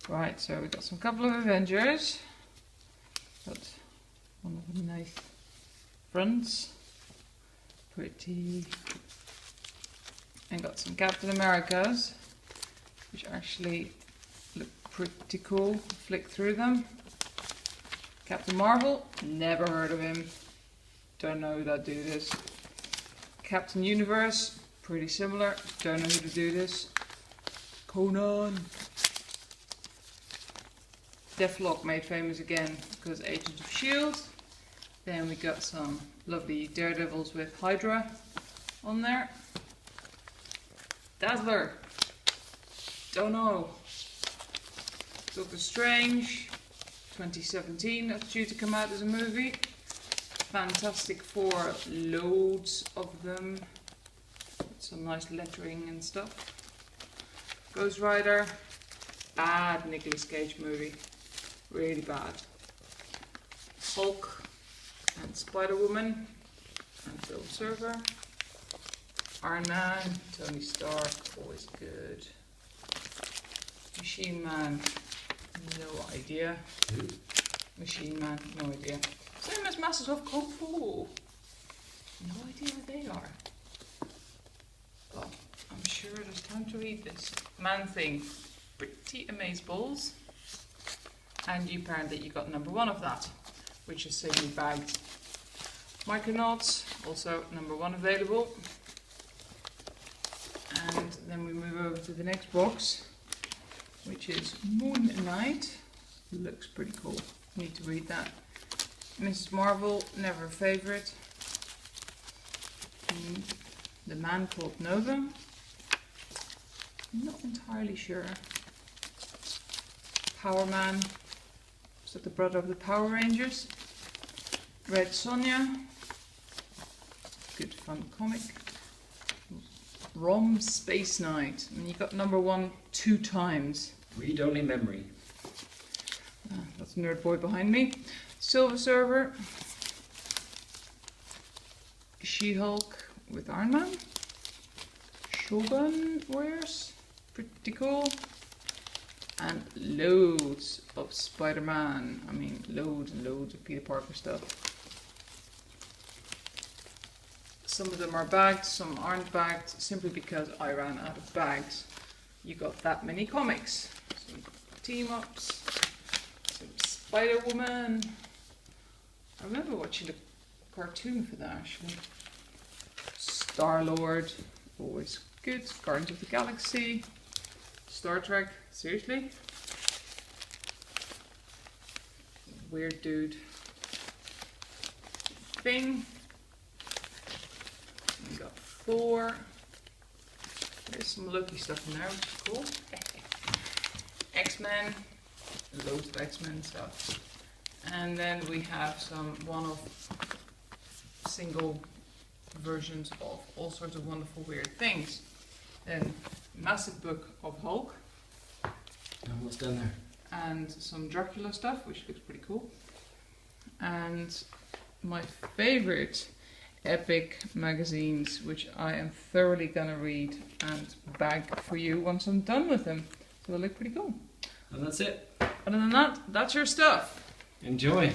Right, so we got some couple of Avengers. Got one of the nice fronts. Pretty. And got some Captain Americas, which actually look pretty cool. Flick through them. Captain Marvel, never heard of him. Don't know who that dude is. Captain Universe, pretty similar. Don't know who to do this. Conan. Deathlock made famous again because Agents of S.H.I.E.L.D. Then we got some lovely Daredevils with Hydra on there. Dazzler. Don't know. Doctor Strange. 2017, that's due to come out as a movie. Fantastic Four, loads of them. Some nice lettering and stuff. Ghost Rider. Bad Nicolas Cage movie. Really bad. Hulk and Spider-Woman and Film Server. Iron Man, Tony Stark, always good. Machine Man, no idea. Machine Man, no idea. Same as Masters of Kung Fu. No idea what they are. But I'm sure there's time to read this. Man Thing, pretty amazeballs. And you apparently you got number 1 of that, which is safely bagged. Micronauts, also number 1 available. And then we move over to the next box, which is Moon Knight. Looks pretty cool. Need to read that. Mrs. Marvel, never a favourite. The Man Called Nova. Not entirely sure. Power Man. Is that the brother of the Power Rangers? Red Sonja. Good fun comic. Rom Space Knight. And you got number 1 2 times. Read only memory. That's Nerd Boy behind me. Silver Surfer. She-Hulk with Iron Man. Shogun Warriors. Pretty cool. And loads of Spider-Man. I mean, loads and loads of Peter Parker stuff. Some of them are bagged, some aren't bagged, simply because I ran out of bags. You got that many comics. Some team-ups, some Spider-Woman. I remember watching the cartoon for that actually. Star-Lord, always good. Guardians of the Galaxy. Star Trek, seriously? Weird dude. Thing. We got Thor. There's some Loki stuff in there, which is cool. X-Men. Loads of X-Men stuff. And then we have some one-off single versions of all sorts of wonderful weird things. Then massive book of Hulk. And what's down there? And some Dracula stuff, which looks pretty cool. And my favorite epic magazines, which I am thoroughly gonna read and bag for you once I'm done with them. So they look pretty cool. And that's it. Other than that, that's your stuff. Enjoy.